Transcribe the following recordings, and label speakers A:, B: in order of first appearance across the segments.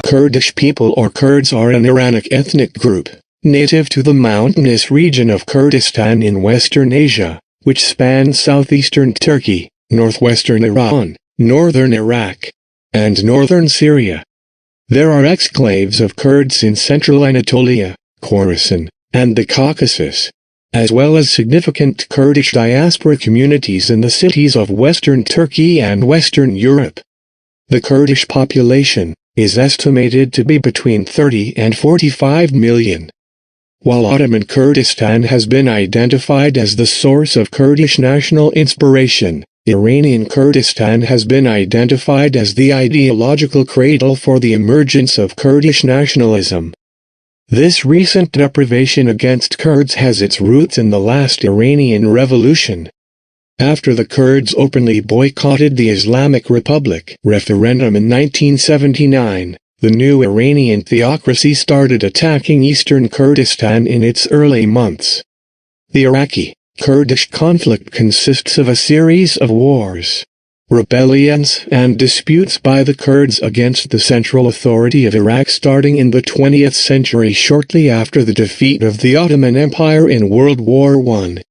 A: Kurdish people or Kurds are an Iranic ethnic group, native to the mountainous region of Kurdistan in Western Asia, which spans southeastern Turkey, northwestern Iran, northern Iraq, and northern Syria. There are exclaves of Kurds in central Anatolia, Khorasan, and the Caucasus, as well as significant Kurdish diaspora communities in the cities of western Turkey and western Europe. The Kurdish population is estimated to be between 30 and 45 million. While Ottoman Kurdistan has been identified as the source of Kurdish national inspiration, Iranian Kurdistan has been identified as the ideological cradle for the emergence of Kurdish nationalism. This recent deprivation against Kurds has its roots in the last Iranian revolution. After the Kurds openly boycotted the Islamic Republic referendum in 1979, the new Iranian theocracy started attacking eastern Kurdistan in its early months. The Iraqi-Kurdish conflict consists of a series of wars, rebellions, and disputes by the Kurds against the central authority of Iraq starting in the 20th century shortly after the defeat of the Ottoman Empire in World War I.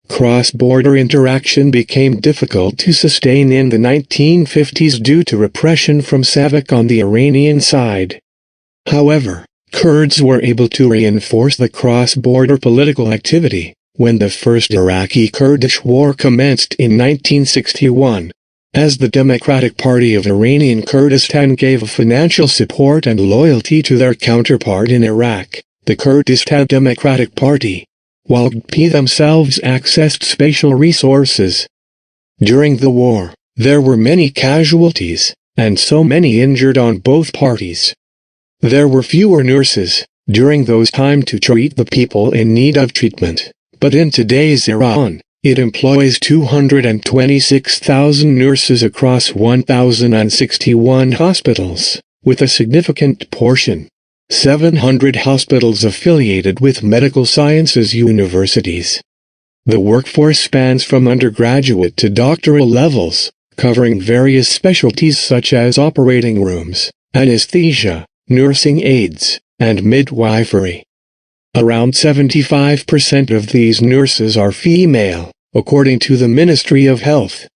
A: Cross-border interaction became difficult to sustain in the 1950s due to repression from SAVAK on the Iranian side. However, Kurds were able to reinforce the cross-border political activity when the First Iraqi-Kurdish War commenced in 1961, as the Democratic Party of Iranian Kurdistan gave financial support and loyalty to their counterpart in Iraq, the Kurdistan Democratic Party, while GP themselves accessed spatial resources. During the war, there were many casualties, and so many injured on both parties. There were fewer nurses during those times to treat the people in need of treatment, but in today's Iran, it employs 226,000 nurses across 1,061 hospitals, with a significant portion, 700 hospitals affiliated with medical sciences universities. The workforce spans from undergraduate to doctoral levels, covering various specialties such as operating rooms, anesthesia, nursing aides, and midwifery. Around 75% of these nurses are female, according to the Ministry of Health.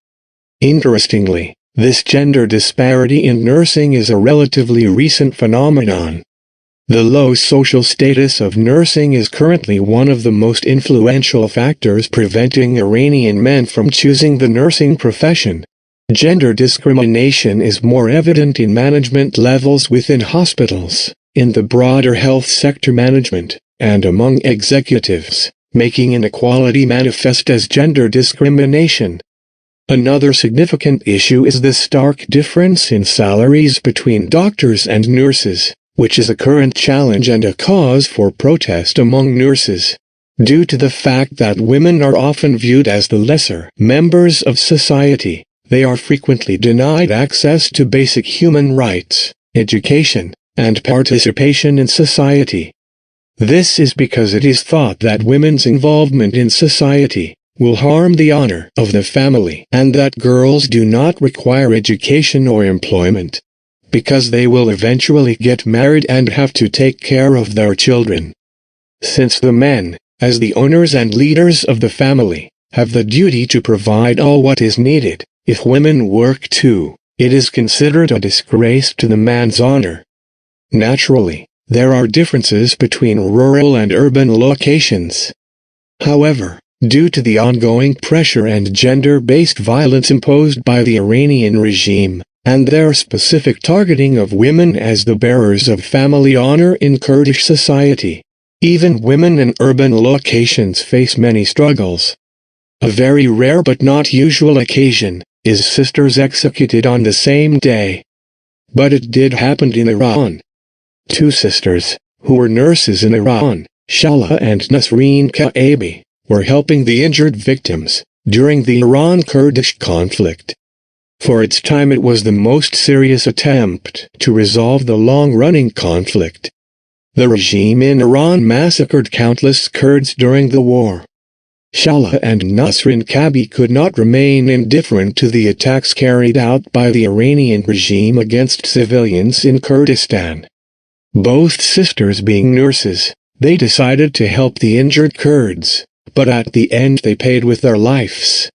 A: Interestingly, this gender disparity in nursing is a relatively recent phenomenon. The low social status of nursing is currently one of the most influential factors preventing Iranian men from choosing the nursing profession. Gender discrimination is more evident in management levels within hospitals, in the broader health sector management, and among executives, making inequality manifest as gender discrimination. Another significant issue is the stark difference in salaries between doctors and nurses, which is a current challenge and a cause for protest among nurses. Due to the fact that women are often viewed as the lesser members of society, they are frequently denied access to basic human rights, education, and participation in society. This is because it is thought that women's involvement in society will harm the honor of the family and that girls do not require education or employment, because they will eventually get married and have to take care of their children. Since the men, as the owners and leaders of the family, have the duty to provide all what is needed, if women work too, it is considered a disgrace to the man's honor. Naturally, there are differences between rural and urban locations. However, due to the ongoing pressure and gender-based violence imposed by the Iranian regime, and their specific targeting of women as the bearers of family honor in Kurdish society, even women in urban locations face many struggles. A very rare but not usual occasion is sisters executed on the same day. But it did happen in Iran. Two sisters, who were nurses in Iran, Shahla and Nasreen Kaabi, were helping the injured victims during the Iran Kurdish conflict. For its time it was the most serious attempt to resolve the long-running conflict. The regime in Iran massacred countless Kurds during the war. Shahla and Nasreen Kaabi could not remain indifferent to the attacks carried out by the Iranian regime against civilians in Kurdistan. Both sisters being nurses, they decided to help the injured Kurds, but at the end they paid with their lives.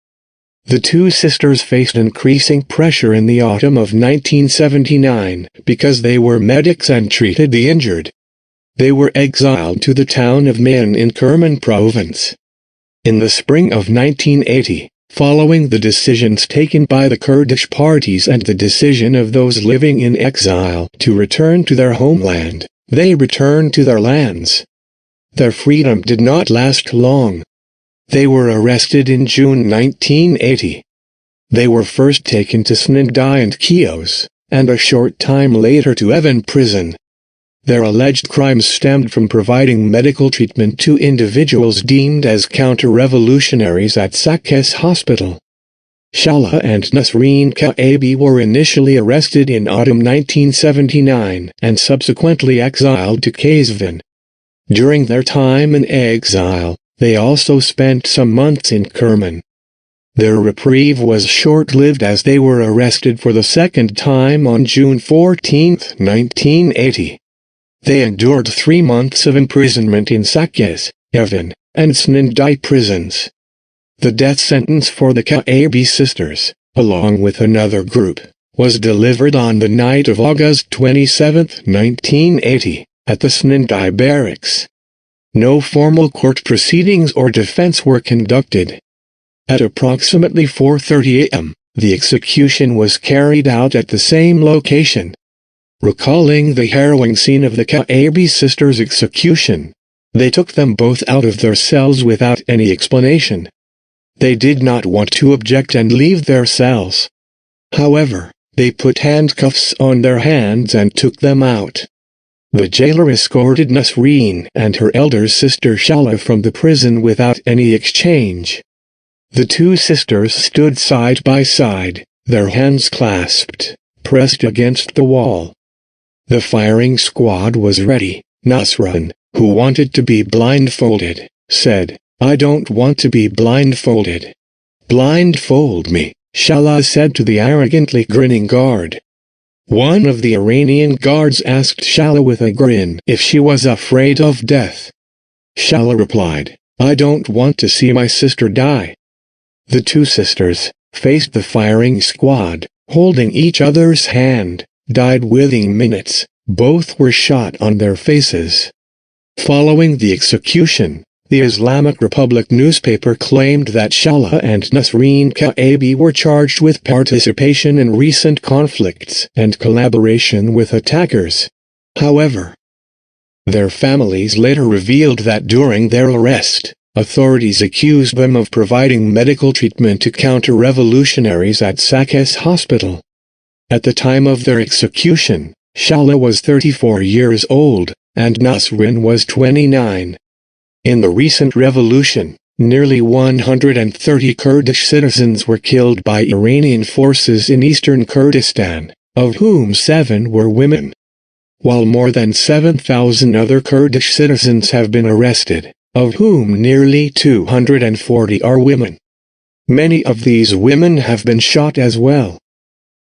A: The two sisters faced increasing pressure in the autumn of 1979 because they were medics and treated the injured. They were exiled to the town of Mayn in Kerman province. In the spring of 1980, following the decisions taken by the Kurdish parties and the decision of those living in exile to return to their homeland, they returned to their lands. Their freedom did not last long. They were arrested in June 1980. They were first taken to Snindai and Chios, and a short time later to Evin prison. Their alleged crimes stemmed from providing medical treatment to individuals deemed as counter-revolutionaries at Sakes Hospital. Shahla and Nasreen Kaabi were initially arrested in autumn 1979 and subsequently exiled to Kazvin. During their time in exile, they also spent some months in Kerman. Their reprieve was short-lived as they were arrested for the second time on June 14, 1980. They endured 3 months of imprisonment in Sakes, Evin, and Snindai prisons. The death sentence for the Kaabi sisters, along with another group, was delivered on the night of August 27, 1980, at the Snindai barracks. No formal court proceedings or defense were conducted. At approximately 4:30 a.m., the execution was carried out at the same location. Recalling the harrowing scene of the Kaabi sisters' execution, they took them both out of their cells without any explanation. They did not want to object and leave their cells. However, they put handcuffs on their hands and took them out. The jailer escorted Nasreen and her elder sister Shahla from the prison without any exchange. The two sisters stood side by side, their hands clasped, pressed against the wall. The firing squad was ready. Nasreen, who wanted to be blindfolded, said, "I don't want to be blindfolded." "Blindfold me," Shahla said to the arrogantly grinning guard. One of the Iranian guards asked Shahla with a grin if she was afraid of death. Shahla replied, "I don't want to see my sister die." The two sisters faced the firing squad, holding each other's hand, died within minutes. Both were shot on their faces. Following the execution, the Islamic Republic newspaper claimed that Shahla and Nasreen Kaabi were charged with participation in recent conflicts and collaboration with attackers. However, their families later revealed that during their arrest, authorities accused them of providing medical treatment to counter-revolutionaries at Sakes Hospital. At the time of their execution, Shahla was 34 years old, and Nasreen was 29. In the recent revolution, nearly 130 Kurdish citizens were killed by Iranian forces in eastern Kurdistan, of whom 7 were women. While more than 7,000 other Kurdish citizens have been arrested, of whom nearly 240 are women. Many of these women have been shot as well.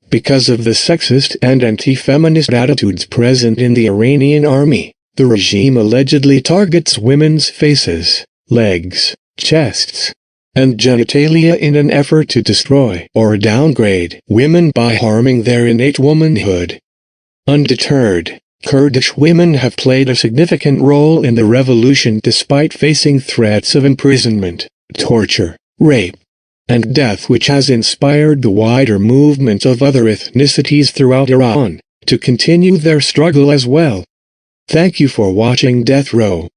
A: Because of the sexist and anti-feminist attitudes present in the Iranian army, the regime allegedly targets women's faces, legs, chests, and genitalia in an effort to destroy or downgrade women by harming their innate womanhood. Undeterred, Kurdish women have played a significant role in the revolution despite facing threats of imprisonment, torture, rape, and death, which has inspired the wider movement of other ethnicities throughout Iran to continue their struggle as well. Thank you for watching Death Row.